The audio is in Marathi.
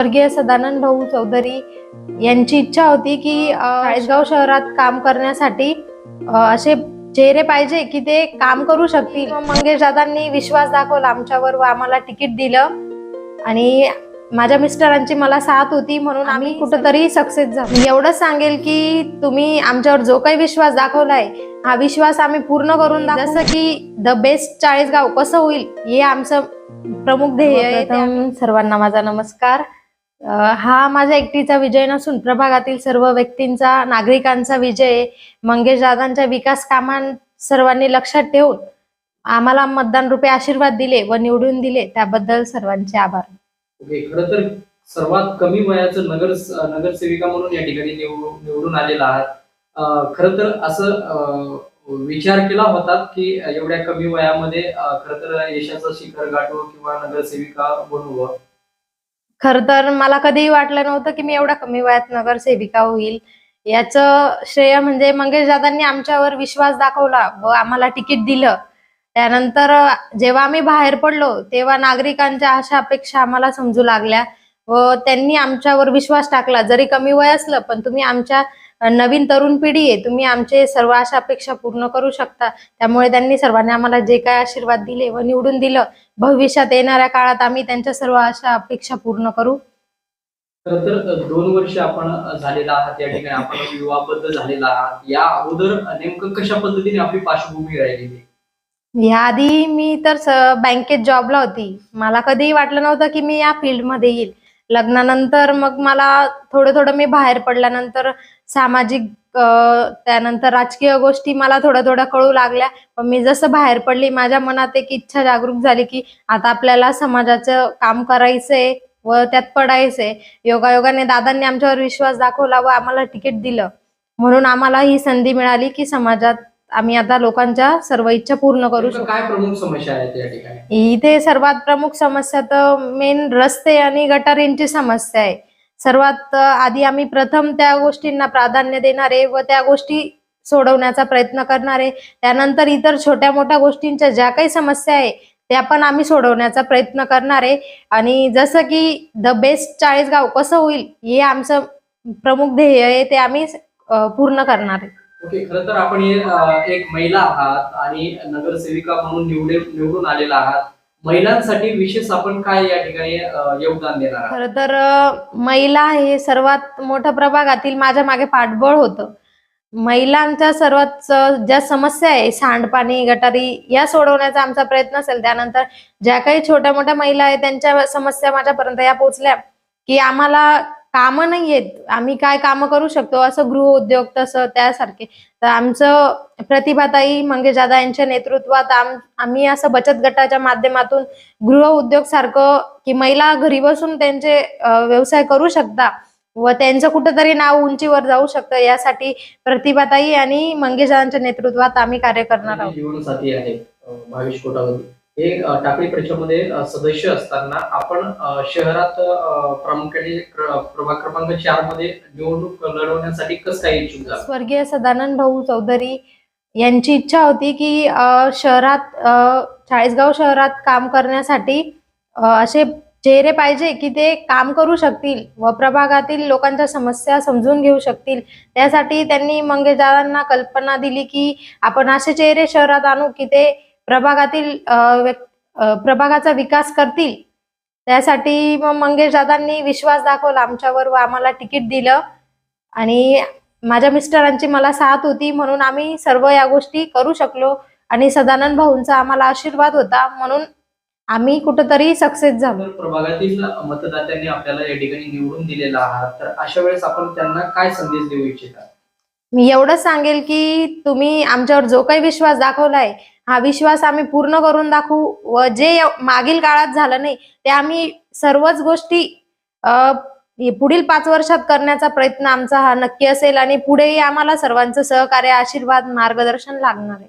स्वर्गीय सदानंद भाऊ चौधरी यांची इच्छा होती की चाळीसगाव शहरात काम करण्यासाठी असे चेहरे पाहिजे की ते काम करू शकतील. मंगेश दादांनी विश्वास दाखवला आमच्यावर व आम्हाला तिकीट दिलं आणि माझ्या मिस्टरांची मला साथ होती म्हणून आम्ही कुठेतरी सक्सेस झालो. एवढंच सांगेल की तुम्ही आमच्यावर जो काही विश्वास दाखवलाय हा विश्वास आम्ही पूर्ण करून दाखवू. जसं की द बेस्ट चाळीसगाव कसं होईल हे आमचं प्रमुख ध्येय आहे. सर्वांना माझा नमस्कार. हा माझ्या एकटीचा विजय नसून प्रभागातील सर्व व्यक्तींचा, नागरिकांचा विजय. मंगेश दादांच्या विकास कामां सर्वांनी लक्षात ठेवून आम्हाला मतदान रूपे आशीर्वाद दिले व निवडून दिले त्याबद्दल सर्वांचे आभार. ओके, खरं तर सर्वात कमी वयाचं नगरसेविका म्हणून या ठिकाणी निवडून आलेला आहात. खरं तर असं विचार केला होता की एवढ्या कमी वयामध्ये खरं तर यशाचं शिखर गाठू किंवा नगरसेविका बनवू? खरं तर मला कधीही वाटलं नव्हतं की मी एवढ्या कमी वयात नगरसेविका होईल. याचं श्रेय म्हणजे मंगेश दादांनी आमच्यावर विश्वास दाखवला व आम्हाला तिकीट दिलं. त्यानंतर जेव्हा आम्ही बाहेर पडलो तेव्हा नागरिकांच्या आशा अपेक्षा आम्हाला समजू लागल्या व त्यांनी आमच्यावर विश्वास टाकला. जरी कमी वय असलं पण तुम्ही आमच्या नवीन तरुण पिढी आहे, तुम्ही आमचे सर्व आशा अपेक्षा पूर्ण करू शकता. त्यामुळे त्यांनी सर्वांनी आम्हाला जे काय आशीर्वाद दिले व निवडून दिलं. भविष्यात येणाऱ्या काळात आम्ही त्यांच्या सर्व आशा अपेक्षा पूर्ण करू. खरं तर 2 वर्ष आपण झालेला आहात या ठिकाणी, आपण विवाहबद्ध झालेला आहात. या अगोदर नेमकं कशा पद्धतीने आपली पार्श्वभूमी राहिलेली? याआधी मी तर बँकेत जॉबला होती. मला कधीही वाटलं नव्हतं की मी या फील्डमध्ये येईल. लग्नानंतर मग मला थोडं थोडं मी बाहेर पडल्यानंतर सामाजिक त्यानंतर राजकीय गोष्टी मला थोड्या थोड्या कळू लागल्या. पण मी जसं बाहेर पडली माझ्या मनात एक इच्छा जागरूक झाली की आता आपल्याला समाजाचं काम करायचंय व त्यात पडायचंय. योगायोगाने दादांनी आमच्यावर विश्वास दाखवला व आम्हाला तिकीट दिलं म्हणून आम्हाला ही संधी मिळाली की समाजात आम्ही आता लोकांच्या सर्व इच्छा पूर्ण करू शकतो. काय प्रमुख समस्या आहेत या ठिकाणी? इथे सर्वात प्रमुख समस्या तर मेन रस्ते आणि गटारींची समस्या आहे. सर्वात आधी आम्ही प्रथम त्या गोष्टींना प्राधान्य देणारे व त्या गोष्टी सोडवण्याचा प्रयत्न करणारे. त्यानंतर इतर छोट्या मोठ्या गोष्टींच्या ज्या काही समस्या आहे त्या पण आम्ही सोडवण्याचा प्रयत्न करणारे. आणि जसं की द बेस्ट चाळीसगाव कसं होईल हे आमचं प्रमुख ध्येय आहे, ते आम्ही पूर्ण करणार आहे. ओके, खरं तर आपण एक महिला आहात आणि नगरसेविका म्हणून निवडून आलेला आहात. महिलांसाठी विशेष आपण काय या ठिकाणी योगदान देणार आहात? खरं तर महिला हे सर्वात मोठं प्रभागातील माझ्या मागे पाठबळ होतं. महिलांच्या सर्वात ज्या समस्या आहे सांडपाणी गटारी या सोडवण्याचा आमचा प्रयत्न असेल. त्यानंतर ज्या काही छोट्या मोठ्या महिला आहेत त्यांच्या समस्या माझ्यापर्यंत या पोहोचल्या की आम्हाला कामं नाही आहेत, आम्ही काय कामं करू शकतो, असं गृह उद्योग तसं त्यासारखे. तर आमचं प्रतिभाताई मंगेश दादा यांच्या नेतृत्वात आम्ही असं बचत गटाच्या माध्यमातून गृह उद्योग सारखं की महिला घरी बसून त्यांचे व्यवसाय करू शकता व त्यांचं कुठेतरी नाव उंचीवर जाऊ शकतं, यासाठी प्रतिभाताई आणि मंगेश दादांच्या नेतृत्वात आम्ही कार्य करणार आहोत. जीवनसाथी आहे भावेश कोटावदे, हे टाकळी परिषदेमध्ये सदस्य असताना आपण शहरात प्रामुख्याने प्रभाग क्रमांक 4 मध्ये निवडणूक लढवण्यासाठी कसं काय इच्छुक झाला? स्वर्गीय सदानंद भाऊ चौधरी यांची इच्छा होती की शहरात चाळीसगाव शहरात काम करण्यासाठी असे चेहरे पाहिजे की ते काम करू शकतील व प्रभागातील लोकांच्या समस्या समजून घेऊ शकतील. त्यासाठी त्यांनी मंगेश दादांना कल्पना दिली की आपण असे चेहरे शहरात आणू की ते प्रभागातील प्रभागाचा विकास करतील. त्यासाठी मग मंगेश दादांनी विश्वास दाखवला आमच्यावर व आम्हाला तिकीट दिलं आणि माझ्या मिस्टरांची मला साथ होती म्हणून आम्ही सर्व या गोष्टी करू शकलो. आणि सदानंद भाऊंचा आम्हाला आशीर्वाद होता म्हणून आम्ही कुठेतरी सक्सेस झालो. प्रभागातील मतदात्यांनी आपल्याला या ठिकाणी निवडून दिलेला आहात, तर अशा वेळेस आपण त्यांना काय संदेश देऊ इच्छिता? मी एवढंच सांगेल की तुम्ही आमच्यावर जो काही विश्वास दाखवलाय हा विश्वास आम्ही पूर्ण करून दाखवू व जे मागील काळात झालं नाही ते आम्ही सर्वच गोष्टी पुढील 5 वर्षात करण्याचा प्रयत्न आमचा हा नक्की असेल आणि पुढेही आम्हाला सर्वांचं सहकार्य, आशीर्वाद, मार्गदर्शन लागणार आहे.